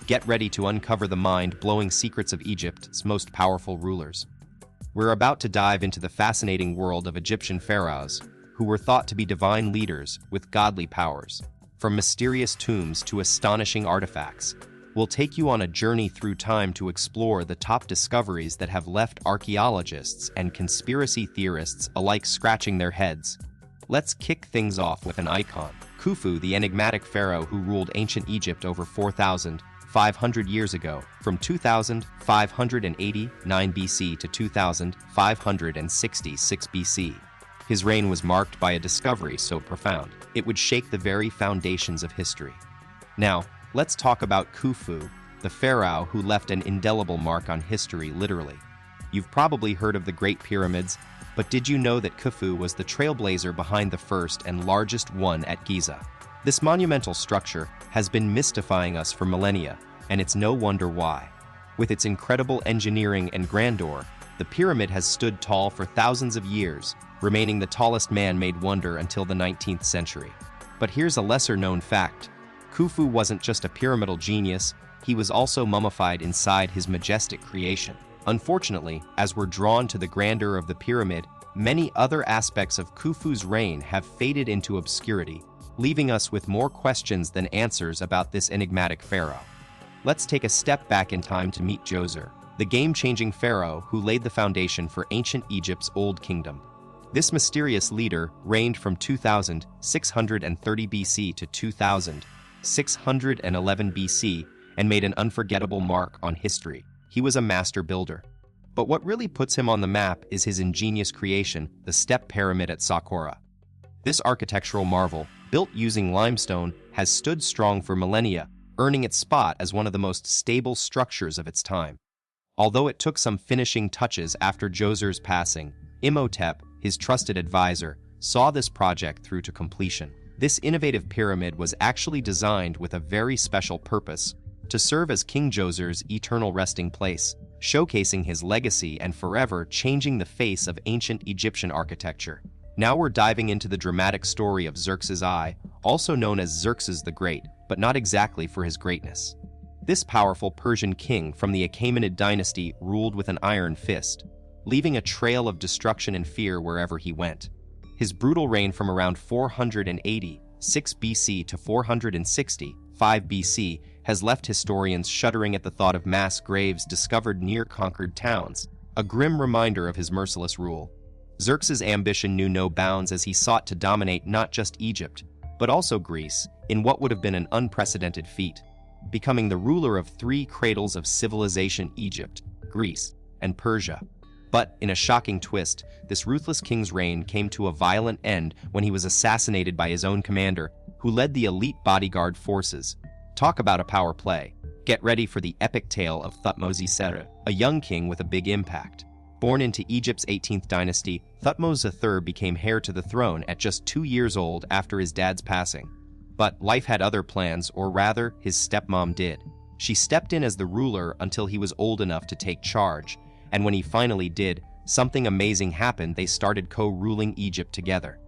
Get ready to uncover the mind-blowing secrets of Egypt's most powerful rulers. We're about to dive into the fascinating world of Egyptian pharaohs, who were thought to be divine leaders with godly powers. From mysterious tombs to astonishing artifacts, we'll take you on a journey through time to explore the top discoveries that have left archaeologists and conspiracy theorists alike scratching their heads. Let's kick things off with an icon, Khufu, the enigmatic pharaoh who ruled ancient Egypt over 4,500 years ago, from 2589 BC to 2566 BC. His reign was marked by a discovery so profound, it would shake the very foundations of history. Now, let's talk about Khufu, the pharaoh who left an indelible mark on history literally. You've probably heard of the Great Pyramids, but did you know that Khufu was the trailblazer behind the first and largest one at Giza? This monumental structure has been mystifying us for millennia, and it's no wonder why. With its incredible engineering and grandeur, the pyramid has stood tall for thousands of years, remaining the tallest man-made wonder until the 19th century. But here's a lesser-known fact. Khufu wasn't just a pyramidal genius, he was also mummified inside his majestic creation. Unfortunately, as we're drawn to the grandeur of the pyramid, many other aspects of Khufu's reign have faded into obscurity, leaving us with more questions than answers about this enigmatic pharaoh. Let's take a step back in time to meet Djoser, the game-changing pharaoh who laid the foundation for ancient Egypt's Old Kingdom. This mysterious leader reigned from 2630 BC to 2611 BC and made an unforgettable mark on history. He was a master builder. But what really puts him on the map is his ingenious creation, the Step Pyramid at Saqqara. This architectural marvel, built using limestone, has stood strong for millennia, earning its spot as one of the most stable structures of its time. Although it took some finishing touches after Djoser's passing, Imhotep, his trusted advisor, saw this project through to completion. This innovative pyramid was actually designed with a very special purpose: to serve as King Djoser's eternal resting place, showcasing his legacy and forever changing the face of ancient Egyptian architecture. Now we're diving into the dramatic story of Xerxes I, also known as Xerxes the Great, but not exactly for his greatness. This powerful Persian king from the Achaemenid dynasty ruled with an iron fist, leaving a trail of destruction and fear wherever he went. His brutal reign from around 486 BC to 465 BC has left historians shuddering at the thought of mass graves discovered near conquered towns, a grim reminder of his merciless rule. Xerxes' ambition knew no bounds as he sought to dominate not just Egypt, but also Greece, in what would have been an unprecedented feat, becoming the ruler of three cradles of civilization: Egypt, Greece, and Persia. But, in a shocking twist, this ruthless king's reign came to a violent end when he was assassinated by his own commander, who led the elite bodyguard forces. Talk about a power play. Get ready for the epic tale of Thutmose III, a young king with a big impact. Born into Egypt's 18th dynasty, Thutmose III became heir to the throne at just 2 years old after his dad's passing. But life had other plans, or rather, his stepmom did. She stepped in as the ruler until he was old enough to take charge, and when he finally did, something amazing happened. They started co-ruling Egypt together.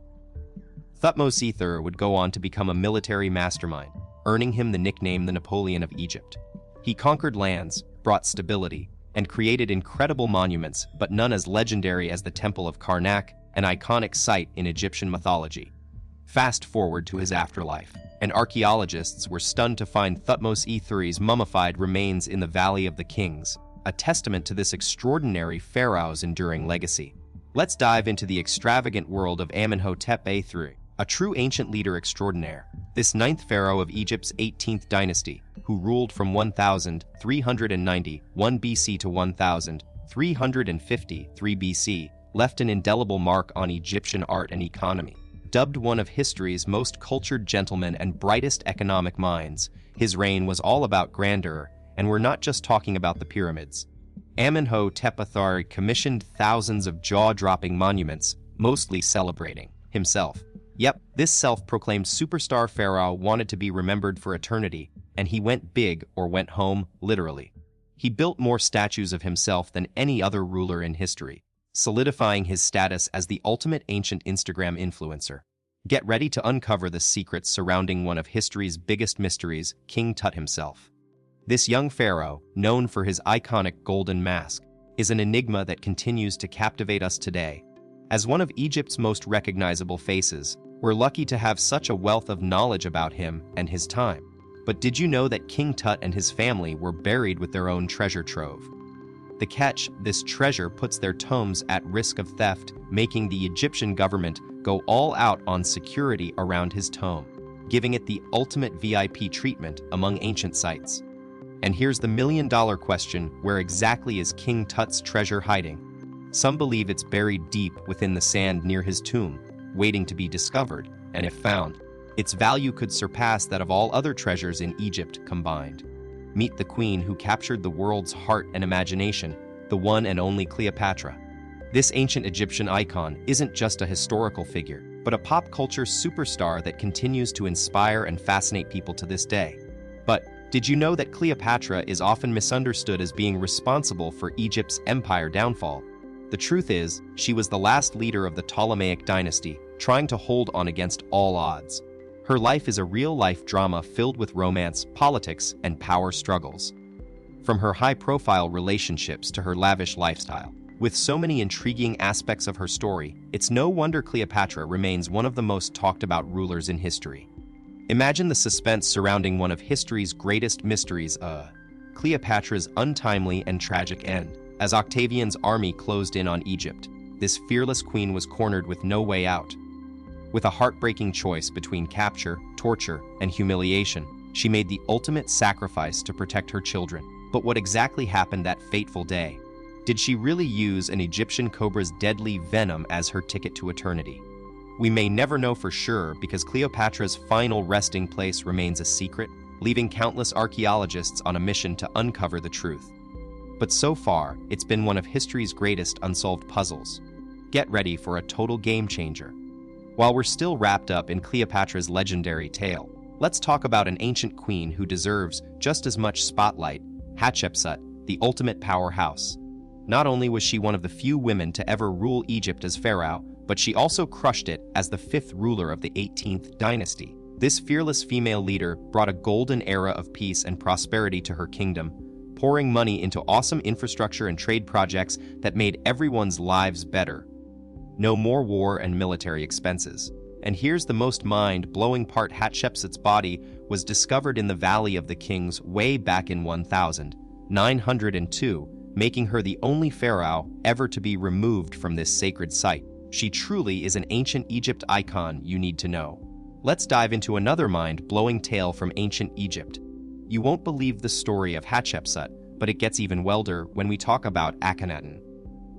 Thutmose III would go on to become a military mastermind, earning him the nickname the Napoleon of Egypt. He conquered lands, brought stability, and created incredible monuments, but none as legendary as the Temple of Karnak, an iconic site in Egyptian mythology. Fast forward to his afterlife, and archaeologists were stunned to find Thutmose III's mummified remains in the Valley of the Kings, a testament to this extraordinary pharaoh's enduring legacy. Let's dive into the extravagant world of Amenhotep III, a true ancient leader extraordinaire. This ninth pharaoh of Egypt's 18th dynasty, who ruled from 1391 BC to 1353 BC, left an indelible mark on Egyptian art and economy. Dubbed one of history's most cultured gentlemen and brightest economic minds, his reign was all about grandeur, and we're not just talking about the pyramids. Amenhotep III commissioned thousands of jaw-dropping monuments, mostly celebrating himself. Yep, this self-proclaimed superstar pharaoh wanted to be remembered for eternity, and he went big or went home, literally. He built more statues of himself than any other ruler in history, solidifying his status as the ultimate ancient Instagram influencer. Get ready to uncover the secrets surrounding one of history's biggest mysteries, King Tut himself. This young pharaoh, known for his iconic golden mask, is an enigma that continues to captivate us today. As one of Egypt's most recognizable faces, we're lucky to have such a wealth of knowledge about him and his time. But did you know that King Tut and his family were buried with their own treasure trove? The catch, this treasure puts their tombs at risk of theft, making the Egyptian government go all out on security around his tomb, giving it the ultimate VIP treatment among ancient sites. And here's the million-dollar question: where exactly is King Tut's treasure hiding? Some believe it's buried deep within the sand near his tomb, waiting to be discovered, and if found, its value could surpass that of all other treasures in Egypt combined. Meet the queen who captured the world's heart and imagination, the one and only Cleopatra. This ancient Egyptian icon isn't just a historical figure, but a pop culture superstar that continues to inspire and fascinate people to this day. But did you know that Cleopatra is often misunderstood as being responsible for Egypt's empire downfall? The truth is, she was the last leader of the Ptolemaic dynasty, trying to hold on against all odds. Her life is a real-life drama filled with romance, politics, and power struggles. From her high-profile relationships to her lavish lifestyle, with so many intriguing aspects of her story, it's no wonder Cleopatra remains one of the most talked-about rulers in history. Imagine the suspense surrounding one of history's greatest mysteries, Cleopatra's untimely and tragic end. As Octavian's army closed in on Egypt, this fearless queen was cornered with no way out. With a heartbreaking choice between capture, torture, and humiliation, she made the ultimate sacrifice to protect her children. But what exactly happened that fateful day? Did she really use an Egyptian cobra's deadly venom as her ticket to eternity? We may never know for sure because Cleopatra's final resting place remains a secret, leaving countless archaeologists on a mission to uncover the truth. But so far, it's been one of history's greatest unsolved puzzles. Get ready for a total game changer. While we're still wrapped up in Cleopatra's legendary tale, let's talk about an ancient queen who deserves just as much spotlight: Hatshepsut, the ultimate powerhouse. Not only was she one of the few women to ever rule Egypt as pharaoh, but she also crushed it as the 5th ruler of the 18th dynasty. This fearless female leader brought a golden era of peace and prosperity to her kingdom, pouring money into awesome infrastructure and trade projects that made everyone's lives better. No more war and military expenses. And here's the most mind-blowing part: Hatshepsut's body was discovered in the Valley of the Kings way back in 1902, making her the only pharaoh ever to be removed from this sacred site. She truly is an ancient Egypt icon you need to know. Let's dive into another mind-blowing tale from ancient Egypt. You won't believe the story of Hatshepsut, but it gets even wilder when we talk about Akhenaten,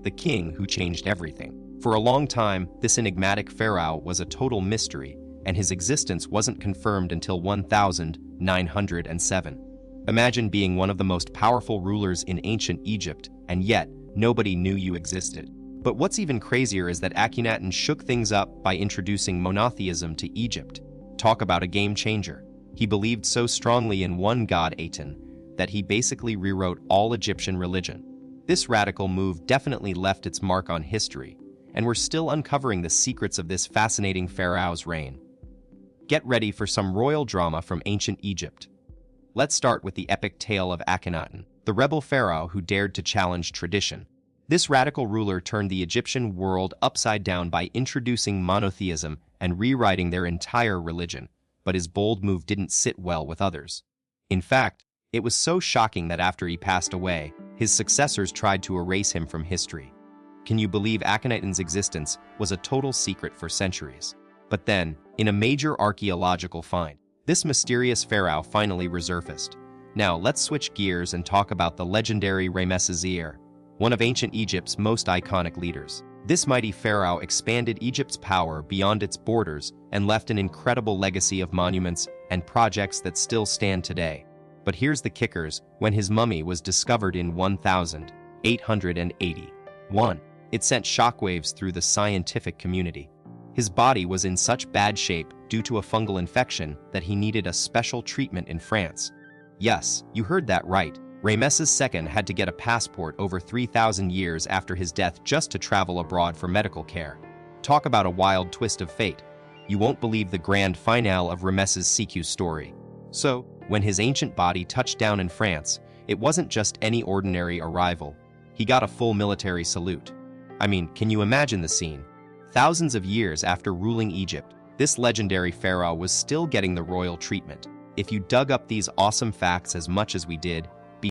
the king who changed everything. For a long time, this enigmatic pharaoh was a total mystery, and his existence wasn't confirmed until 1907. Imagine being one of the most powerful rulers in ancient Egypt, and yet nobody knew you existed. But what's even crazier is that Akhenaten shook things up by introducing monotheism to Egypt. Talk about a game changer. He believed so strongly in one god, Aten, that he basically rewrote all Egyptian religion. This radical move definitely left its mark on history, and we're still uncovering the secrets of this fascinating pharaoh's reign. Get ready for some royal drama from ancient Egypt. Let's start with the epic tale of Akhenaten, the rebel pharaoh who dared to challenge tradition. This radical ruler turned the Egyptian world upside down by introducing monotheism and rewriting their entire religion, but his bold move didn't sit well with others. In fact, it was so shocking that after he passed away, his successors tried to erase him from history. Can you believe Akhenaten's existence was a total secret for centuries? But then, in a major archaeological find, this mysterious pharaoh finally resurfaced. Now, let's switch gears and talk about the legendary Ramesses, one of ancient Egypt's most iconic leaders. This mighty pharaoh expanded Egypt's power beyond its borders and left an incredible legacy of monuments and projects that still stand today. But here's the kickers: when his mummy was discovered in 1881, it sent shockwaves through the scientific community. His body was in such bad shape due to a fungal infection that he needed a special treatment in France. Yes, you heard that right. Ramesses II had to get a passport over 3,000 years after his death just to travel abroad for medical care. Talk about a wild twist of fate. You won't believe the grand finale of Ramesses II's story. So, When his ancient body touched down in France, it wasn't just any ordinary arrival. He got a full military salute. I mean, can you imagine the scene? Thousands of years after ruling Egypt, this legendary pharaoh was still getting the royal treatment. If you dug up these awesome facts as much as we did,